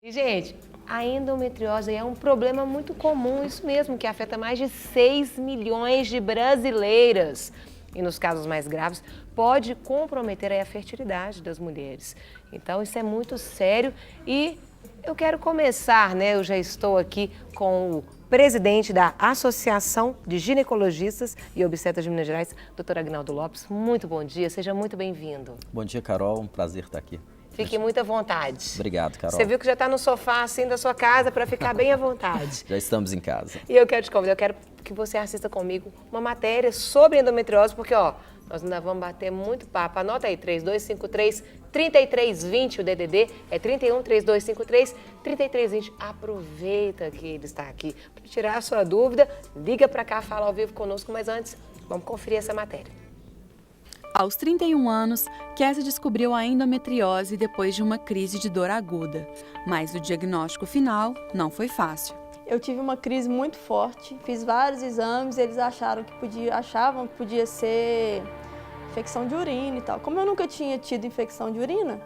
E, gente, a endometriose é um problema muito comum, isso mesmo, que afeta mais de 6 milhões de brasileiras. E nos casos mais graves, pode comprometer a fertilidade das mulheres. Então, isso é muito sério e eu quero começar, eu já estou aqui com o presidente da Associação de Ginecologistas e Obstetras de Minas Gerais, Dr. Agnaldo Lopes. Muito bom dia, seja muito bem-vindo. Bom dia, Carol, um prazer estar aqui. Fique muito à vontade. Obrigado, Carol. Você viu que já está no sofá assim da sua casa para ficar bem à vontade. Já estamos em casa. E eu quero te convidar, eu quero que você assista comigo uma matéria sobre endometriose, porque nós ainda vamos bater muito papo. Anota aí, 3253-3320, o DDD é 31-3253-3320. Aproveita que ele está aqui para tirar a sua dúvida, liga para cá, fala ao vivo conosco, mas antes, vamos conferir essa matéria. Aos 31 anos, Kessia descobriu a endometriose depois de uma crise de dor aguda, mas o diagnóstico final não foi fácil. Eu tive uma crise muito forte, fiz vários exames, eles achavam que podia ser infecção de urina e tal. Como eu nunca tinha tido infecção de urina,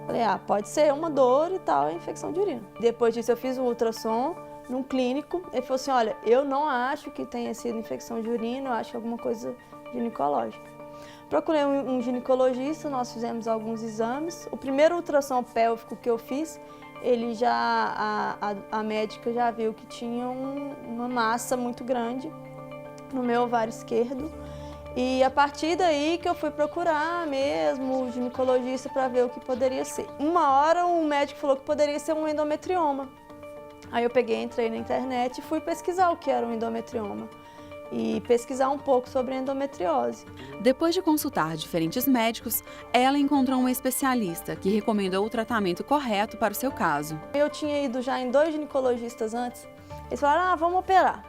falei, pode ser uma dor e tal, é infecção de urina. Depois disso eu fiz um ultrassom num clínico, ele falou assim, olha, eu não acho que tenha sido infecção de urina, eu acho que é alguma coisa ginecológica. Procurei um ginecologista, nós fizemos alguns exames. O primeiro ultrassom pélvico que eu fiz, a médica já viu que tinha uma massa muito grande no meu ovário esquerdo. E a partir daí que eu fui procurar mesmo o ginecologista para ver o que poderia ser. Uma hora o médico falou que poderia ser um endometrioma. Aí eu entrei na internet e fui pesquisar o que era um endometrioma. E pesquisar um pouco sobre endometriose. Depois de consultar diferentes médicos, ela encontrou um especialista que recomendou o tratamento correto para o seu caso. Eu tinha ido já em 2 ginecologistas antes, eles falaram, vamos operar.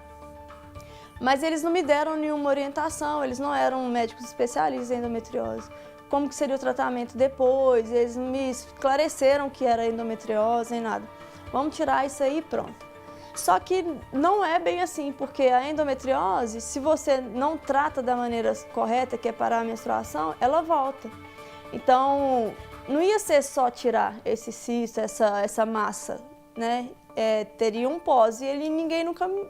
Mas eles não me deram nenhuma orientação, eles não eram médicos especialistas em endometriose. Como que seria o tratamento depois, eles não me esclareceram que era endometriose nem nada. Vamos tirar isso aí e pronto. Só que não é bem assim, porque a endometriose, se você não trata da maneira correta, que é parar a menstruação, ela volta. Então, não ia ser só tirar esse cisto, essa massa, né? Teria um pós e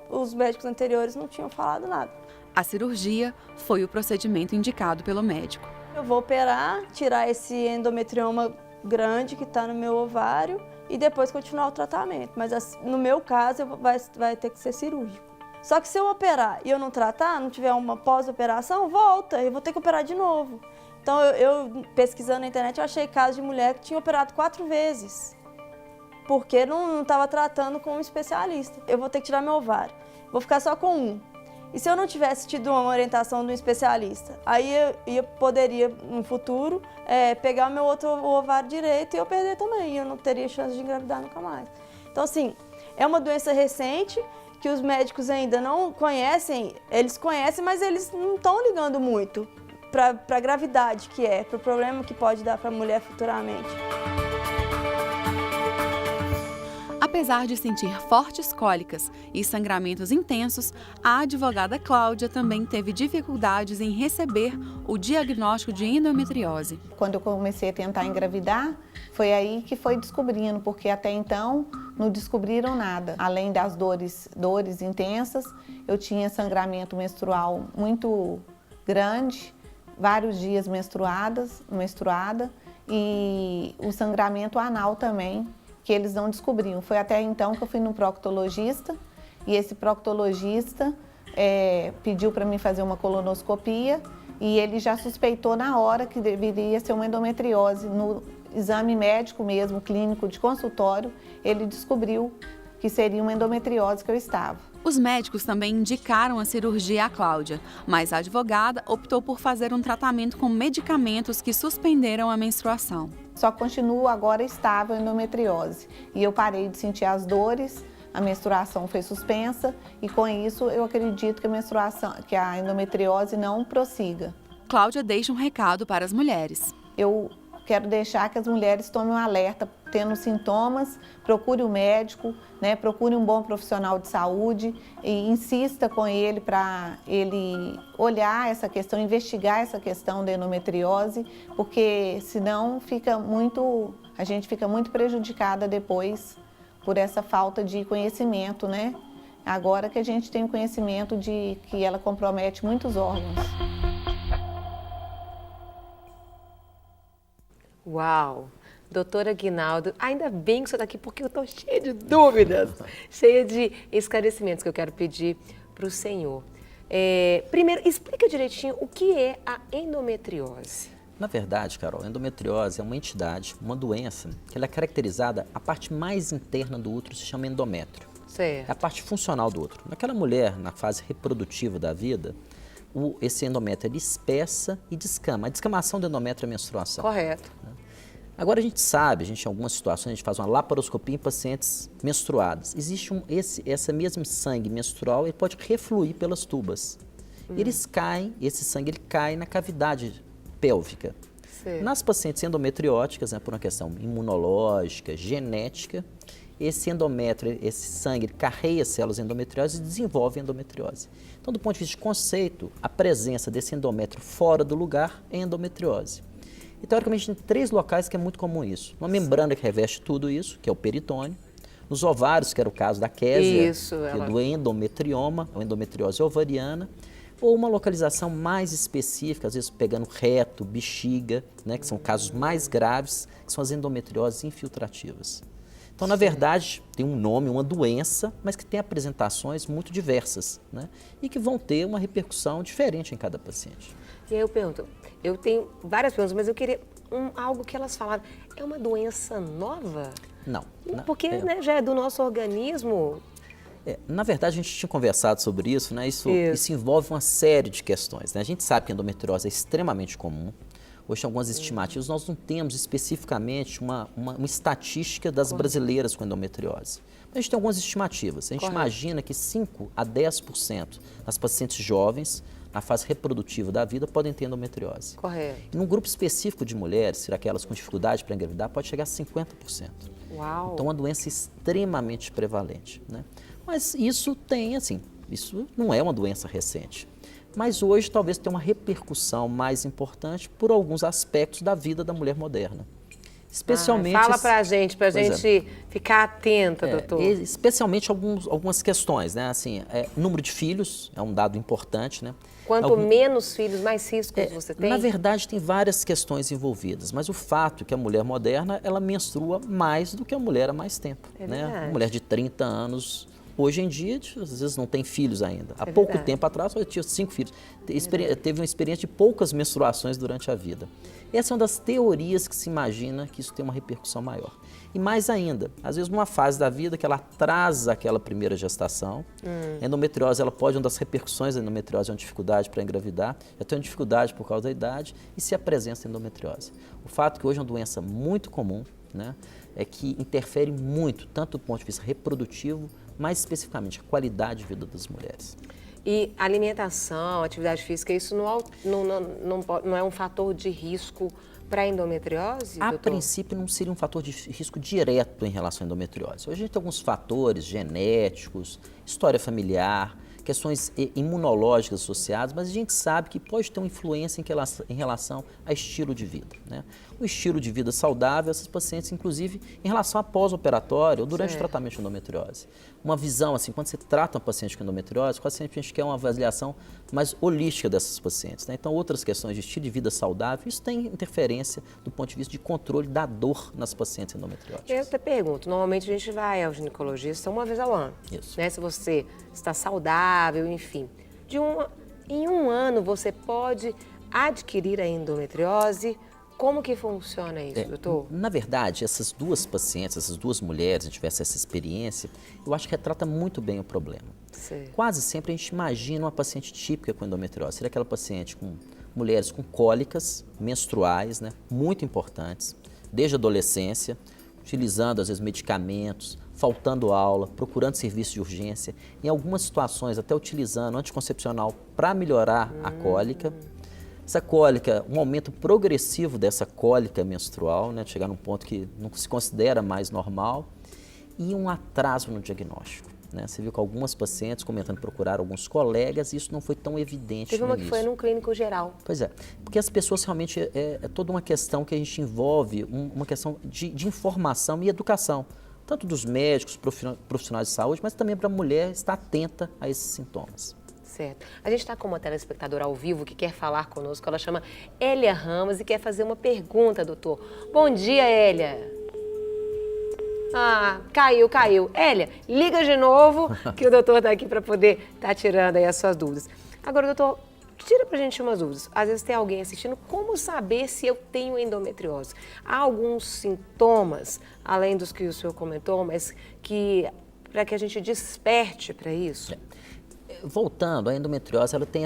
os médicos anteriores não tinham falado nada. A cirurgia foi o procedimento indicado pelo médico. Eu vou operar, tirar esse endometrioma grande que está no meu ovário, e depois continuar o tratamento. Mas no meu caso, vai ter que ser cirúrgico. Só que se eu operar e eu não tratar, não tiver uma pós-operação, volta, eu vou ter que operar de novo. Então, eu pesquisando na internet, eu achei casos de mulher que tinha operado 4 vezes, porque não estava tratando com um especialista. Eu vou ter que tirar meu ovário, vou ficar só com um. E se eu não tivesse tido uma orientação de um especialista, aí eu poderia, no futuro, pegar o meu outro ovário direito e eu perder também. Eu não teria chance de engravidar nunca mais. Então, assim, é uma doença recente que os médicos ainda não conhecem. Eles conhecem, mas eles não estão ligando muito para a gravidade que é, para o problema que pode dar para a mulher futuramente. Apesar de sentir fortes cólicas e sangramentos intensos, a advogada Cláudia também teve dificuldades em receber o diagnóstico de endometriose. Quando eu comecei a tentar engravidar, foi aí que foi descobrindo, porque até então não descobriram nada. Além das dores intensas, eu tinha sangramento menstrual muito grande, vários dias menstruada, e o sangramento anal também, que eles não descobriam. Foi até então que eu fui no proctologista e esse proctologista pediu para mim fazer uma colonoscopia e ele já suspeitou na hora que deveria ser uma endometriose. No exame médico mesmo, clínico de consultório, ele descobriu que seria uma endometriose que eu estava. Os médicos também indicaram a cirurgia à Cláudia, mas a advogada optou por fazer um tratamento com medicamentos que suspenderam a menstruação. Só continuo agora estável a endometriose e eu parei de sentir as dores, a menstruação foi suspensa e com isso eu acredito que a endometriose não prossiga. Cláudia deixa um recado para as mulheres. Eu quero deixar que as mulheres tomem um alerta, tendo sintomas, procure o médico, procure um bom profissional de saúde e insista com ele para ele olhar essa questão, investigar essa questão da endometriose, porque senão a gente fica muito prejudicada depois por essa falta de conhecimento, né? Agora que a gente tem o conhecimento de que ela compromete muitos órgãos. Uau! Doutora Aguinaldo, ainda bem que você está aqui, porque eu estou cheia de dúvidas, cheia de esclarecimentos que eu quero pedir para o senhor. Primeiro, explica direitinho o que é a endometriose. Na verdade, Carol, a endometriose é uma entidade, uma doença, que ela é caracterizada, a parte mais interna do útero se chama endométrio. Certo. É a parte funcional do útero. Naquela mulher, na fase reprodutiva da vida, esse endométrio ele espessa e descama. A descamação do endométrio é a menstruação. Correto. Agora a gente sabe, em algumas situações, a gente faz uma laparoscopia em pacientes menstruadas. Existe essa mesmo sangue menstrual, ele pode refluir pelas tubas. Eles caem, esse sangue ele cai na cavidade pélvica. Certo. Nas pacientes endometrióticas, né, por uma questão imunológica, genética, esse endométrio, esse sangue, ele carrega células endometriosas e desenvolve endometriose. Então, do ponto de vista de conceito, a presença desse endométrio fora do lugar é endometriose. E, teoricamente, tem 3 locais que é muito comum isso. Uma membrana que reveste tudo isso, que é o peritônio. Nos ovários, que era o caso da Késia, que é do endometrioma, a endometriose ovariana. Ou uma localização mais específica, às vezes pegando reto, bexiga, né, que são casos mais graves, que são as endometrioses infiltrativas. Então, na verdade, tem um nome, uma doença, mas que tem apresentações muito diversas, né, e que vão ter uma repercussão diferente em cada paciente. E aí eu pergunto, eu tenho várias perguntas, mas eu queria algo que elas falaram. É uma doença nova? Não. Porque né, já é do nosso organismo. Na verdade, a gente tinha conversado sobre isso, né? Isso envolve uma série de questões, né? A gente sabe que a endometriose é extremamente comum. Hoje tem algumas estimativas, nós não temos especificamente uma estatística das brasileiras com endometriose. Mas a gente tem algumas estimativas. A gente imagina que 5 a 10% das pacientes jovens, na fase reprodutiva da vida, podem ter endometriose. Correto. E num grupo específico de mulheres, aquelas com dificuldade para engravidar, pode chegar a 50%. Uau! Então, é uma doença extremamente prevalente, né? Mas isso tem, assim, isso não é uma doença recente. Mas hoje talvez tenha uma repercussão mais importante por alguns aspectos da vida da mulher moderna. Especialmente... fala pra gente ficar atenta, doutor. Especialmente algumas questões, né? Assim, número de filhos é um dado importante, né? Quanto menos filhos, mais riscos você tem? Na verdade, tem várias questões envolvidas, mas o fato é que a mulher moderna, ela menstrua mais do que a mulher há mais tempo. Né? Uma mulher de 30 anos... Hoje em dia, às vezes não tem filhos ainda. Há pouco tempo atrás, eu tinha 5 filhos. Teve uma experiência de poucas menstruações durante a vida. Essa é uma das teorias que se imagina que isso tem uma repercussão maior. E mais ainda, às vezes numa fase da vida que ela atrasa aquela primeira gestação, a endometriose, ela pode, uma das repercussões da endometriose é uma dificuldade para engravidar, já tem uma dificuldade por causa da idade e se apresenta a endometriose. O fato é que hoje é uma doença muito comum, né, é que interfere muito, tanto do ponto de vista reprodutivo, mais especificamente a qualidade de vida das mulheres. E alimentação, atividade física, isso não é um fator de risco para a endometriose, A doutor? princípio não seria um fator de risco direto em relação à endometriose. Hoje a gente tem alguns fatores genéticos, história familiar, questões imunológicas associadas, mas a gente sabe que pode ter uma influência em relação a estilo de vida, né? O estilo de vida saudável, essas pacientes, inclusive, em relação a pós-operatório ou durante o tratamento de endometriose. Uma visão, assim, quando você trata um paciente com endometriose, quase sempre a gente quer uma avaliação mais holística dessas pacientes, né? Então, outras questões de estilo de vida saudável, isso tem interferência do ponto de vista de controle da dor nas pacientes endometrióticas. Eu até pergunto, normalmente a gente vai ao ginecologista uma vez ao ano. Isso. Né? Se você está saudável, enfim. Em um ano você pode adquirir a endometriose. Como que funciona isso, doutor? Na verdade, essas duas pacientes, essas duas mulheres, a gente tivesse essa experiência, eu acho que retrata muito bem o problema. Sim. Quase sempre a gente imagina uma paciente típica com endometriose. Seria aquela paciente com mulheres com cólicas menstruais, né, muito importantes, desde a adolescência, utilizando às vezes medicamentos, faltando aula, procurando serviço de urgência, em algumas situações até utilizando anticoncepcional para melhorar a cólica. Essa cólica, um aumento progressivo dessa cólica menstrual, né, chegar num ponto que não se considera mais normal, e um atraso no diagnóstico. Né? Você viu que algumas pacientes comentando procurar alguns colegas, e isso não foi tão evidente. Teve uma que foi num clínico geral. Pois é, porque as pessoas realmente, é toda uma questão que a gente envolve, uma questão de informação e educação. tanto dos médicos, profissionais de saúde, mas também para a mulher estar atenta a esses sintomas. Certo. A gente está com uma telespectadora ao vivo que quer falar conosco. Ela chama Hélia Ramos e quer fazer uma pergunta, doutor. Bom dia, Hélia. Ah, caiu. Hélia, liga de novo que o doutor está aqui para poder estar tirando aí as suas dúvidas. Agora, doutor, tira pra gente umas dúvidas. Às vezes tem alguém assistindo, como saber se eu tenho endometriose? Há alguns sintomas, além dos que o senhor comentou, mas que para que a gente desperte para isso? Voltando, a endometriose ela tem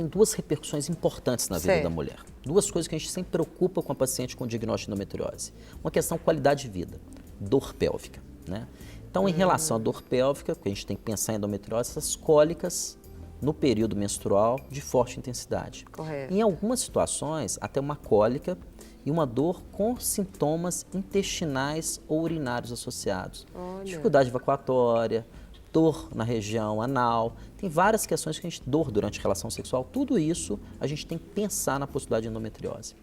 duas repercussões importantes na vida da mulher. Duas coisas que a gente sempre preocupa com a paciente com diagnóstico de endometriose. Uma questão qualidade de vida, dor pélvica, né? Então, em relação à dor pélvica, que a gente tem que pensar em endometriose, essas cólicas no período menstrual de forte intensidade. Correto. Em algumas situações, até uma cólica e uma dor com sintomas intestinais ou urinários associados. Olha. Dificuldade evacuatória, dor na região anal, tem várias questões que a gente dor durante a relação sexual, tudo isso a gente tem que pensar na possibilidade de endometriose.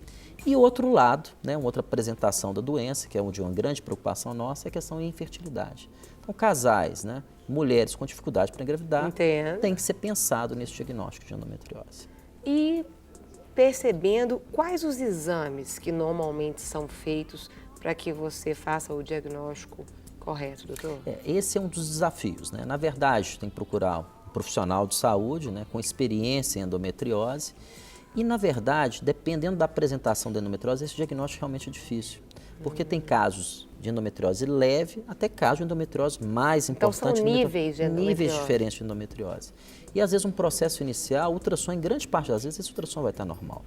E outro lado, né, uma outra apresentação da doença, que é de uma grande preocupação nossa, é a questão da infertilidade. Então, casais, né, mulheres com dificuldade para engravidar, tem que ser pensado nesse diagnóstico de endometriose. E percebendo quais os exames que normalmente são feitos para que você faça o diagnóstico correto, doutor? Esse é um dos desafios, né? Na verdade, tem que procurar um profissional de saúde, né, com experiência em endometriose. E, na verdade, dependendo da apresentação da endometriose, esse diagnóstico realmente é difícil. Porque tem casos de endometriose leve até casos de endometriose mais importante. Então, são níveis de endometriose. Níveis diferentes de endometriose. E, às vezes, um processo inicial, ultrassom, em grande parte das vezes, esse ultrassom vai estar normal.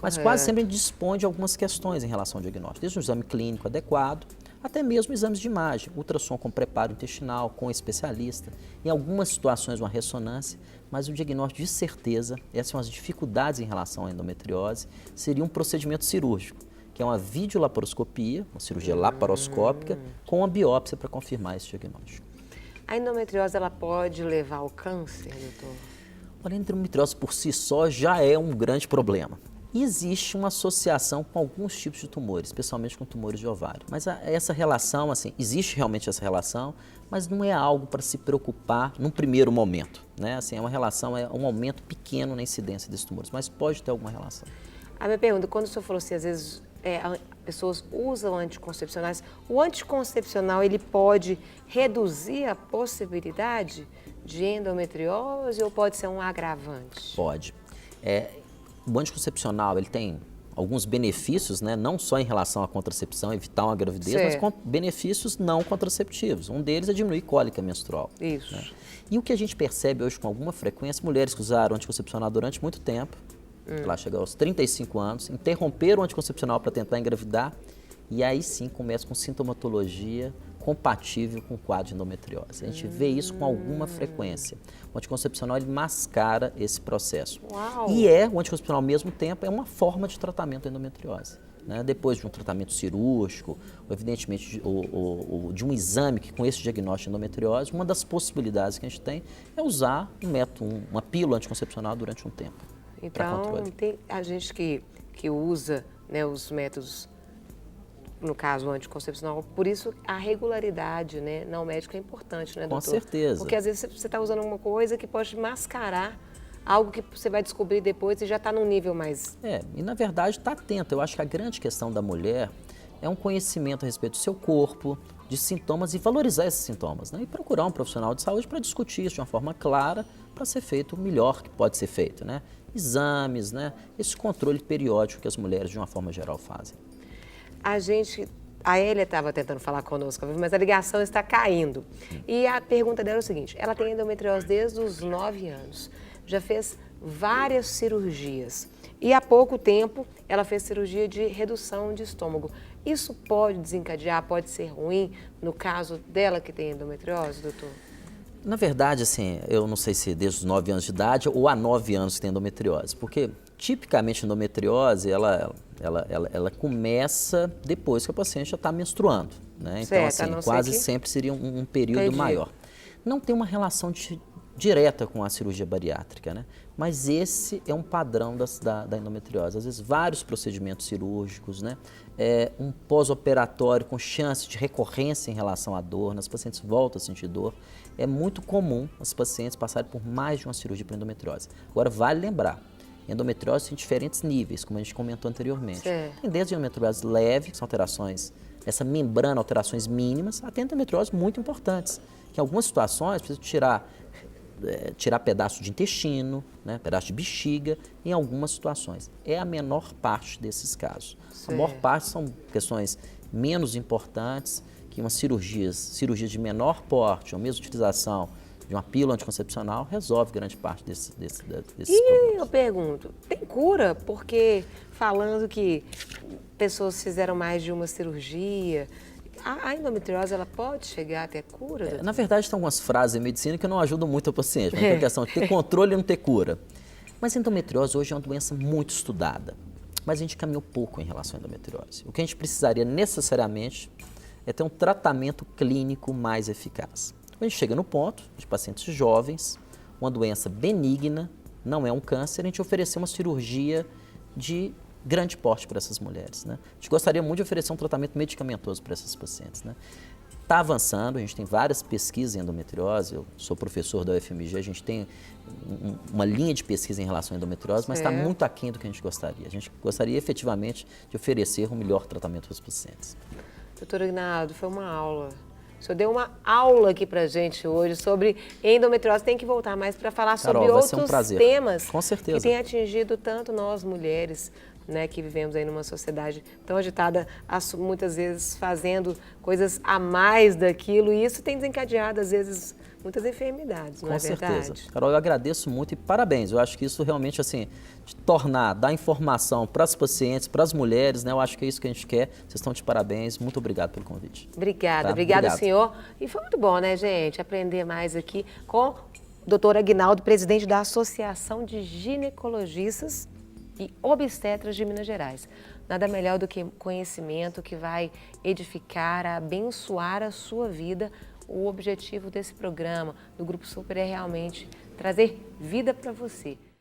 Mas quase sempre a gente dispõe de algumas questões em relação ao diagnóstico. Desde um exame clínico adequado, até mesmo exames de imagem, ultrassom com preparo intestinal, com especialista, em algumas situações uma ressonância, mas o diagnóstico de certeza, essas são as dificuldades em relação à endometriose, seria um procedimento cirúrgico, que é uma videolaparoscopia, uma cirurgia laparoscópica, com a biópsia para confirmar esse diagnóstico. A endometriose, ela pode levar ao câncer, doutor? Olha, a endometriose por si só já é um grande problema. E existe uma associação com alguns tipos de tumores, especialmente com tumores de ovário. Mas essa relação, assim, existe realmente essa relação, mas não é algo para se preocupar num primeiro momento, né? Assim, é uma relação, é um aumento pequeno na incidência desses tumores, mas pode ter alguma relação. A minha pergunta, quando o senhor falou assim, às vezes pessoas usam anticoncepcionais, o anticoncepcional, ele pode reduzir a possibilidade de endometriose ou pode ser um agravante? Pode. O anticoncepcional, ele tem alguns benefícios, né? Não só em relação à contracepção, evitar uma gravidez, mas com benefícios não contraceptivos. Um deles é diminuir cólica menstrual. Isso. Né? E o que a gente percebe hoje com alguma frequência, mulheres que usaram anticoncepcional durante muito tempo, lá chega aos 35 anos, interromperam o anticoncepcional para tentar engravidar, e aí sim começa com sintomatologia compatível com o quadro de endometriose. A gente vê isso com alguma frequência. O anticoncepcional, ele mascara esse processo. Uau. E o anticoncepcional, ao mesmo tempo, é uma forma de tratamento da endometriose. Né? Depois de um tratamento cirúrgico, ou evidentemente de um exame que com esse diagnóstico de endometriose, uma das possibilidades que a gente tem é usar um método, uma pílula anticoncepcional durante um tempo. Então, tem a gente que usa, né, os métodos, no caso, o anticoncepcional, por isso a regularidade, né, não médica é importante, né, doutor? Com certeza. Porque às vezes você está usando uma coisa que pode mascarar algo que você vai descobrir depois e já está num nível mais... E na verdade está atento. Eu acho que a grande questão da mulher é um conhecimento a respeito do seu corpo, de sintomas e valorizar esses sintomas, né? E procurar um profissional de saúde para discutir isso de uma forma clara, para ser feito o melhor que pode ser feito, né? Exames, né? Esse controle periódico que as mulheres, de uma forma geral, fazem. A Hélia estava tentando falar conosco, mas a ligação está caindo. E a pergunta dela é o seguinte, ela tem endometriose desde os 9 anos, já fez várias cirurgias e há pouco tempo ela fez cirurgia de redução de estômago. Isso pode desencadear, pode ser ruim no caso dela que tem endometriose, doutor? Na verdade, assim, eu não sei se desde os 9 anos de idade ou há 9 anos que tem endometriose, porque tipicamente a endometriose, ela começa depois que a paciente já está menstruando, né? Então, certo, assim, quase sempre seria um período maior. Não tem uma relação direta com a cirurgia bariátrica, né? Mas esse é um padrão da endometriose. Às vezes, vários procedimentos cirúrgicos, né? Um pós-operatório com chance de recorrência em relação à dor, as pacientes voltam a sentir dor. É muito comum as pacientes passarem por mais de uma cirurgia para endometriose. Agora, vale lembrar, endometriose tem diferentes níveis, como a gente comentou anteriormente. Certo. Tem desde endometriose leve, que são alterações nessa membrana, alterações mínimas, até endometriose muito importantes, que em algumas situações precisa tirar pedaço de intestino, né, pedaço de bexiga, em algumas situações. É a menor parte desses casos. A maior parte são questões menos importantes, que umas cirurgias de menor porte, ou mesmo utilização de uma pílula anticoncepcional, resolve grande parte desses problemas. E eu pergunto, tem cura? Porque falando que pessoas fizeram mais de uma cirurgia, a endometriose, ela pode chegar a ter cura? Doutor? Na verdade, tem algumas frases em medicina que não ajudam muito o paciente, porque a questão de ter controle e não ter cura. Mas a endometriose hoje é uma doença muito estudada, mas a gente caminhou pouco em relação à endometriose. O que a gente precisaria necessariamente é ter um tratamento clínico mais eficaz. Quando a gente chega no ponto de pacientes jovens, uma doença benigna, não é um câncer, a gente oferecer uma cirurgia de grande porte para essas mulheres, né? A gente gostaria muito de oferecer um tratamento medicamentoso para essas pacientes, né? Está avançando, a gente tem várias pesquisas em endometriose, eu sou professor da UFMG, a gente tem uma linha de pesquisa em relação à endometriose, mas está muito aquém do que a gente gostaria. A gente gostaria efetivamente de oferecer um melhor tratamento para os pacientes. Doutor Aguinaldo, foi uma aula. O senhor deu uma aula aqui pra gente hoje sobre endometriose. Tem que voltar mais para falar Carol, sobre vai ser um outros prazer. temas Com certeza. que têm atingido tanto nós mulheres, né, que vivemos aí numa sociedade tão agitada, muitas vezes fazendo coisas a mais daquilo, e isso tem desencadeado, às vezes, muitas enfermidades, não é verdade? Com certeza. Carol, eu agradeço muito e parabéns. Eu acho que isso realmente, assim, de dar informação para as pacientes, para as mulheres, né? Eu acho que é isso que a gente quer. Vocês estão de parabéns. Muito obrigado pelo convite. Obrigada, Tá? obrigada, Obrigado. senhor. E foi muito bom, né, gente, aprender mais aqui com o doutor Aguinaldo, presidente da Associação de Ginecologistas e Obstetras de Minas Gerais. Nada melhor do que conhecimento que vai edificar, abençoar a sua vida. O objetivo desse programa, do Grupo Super, é realmente trazer vida para você.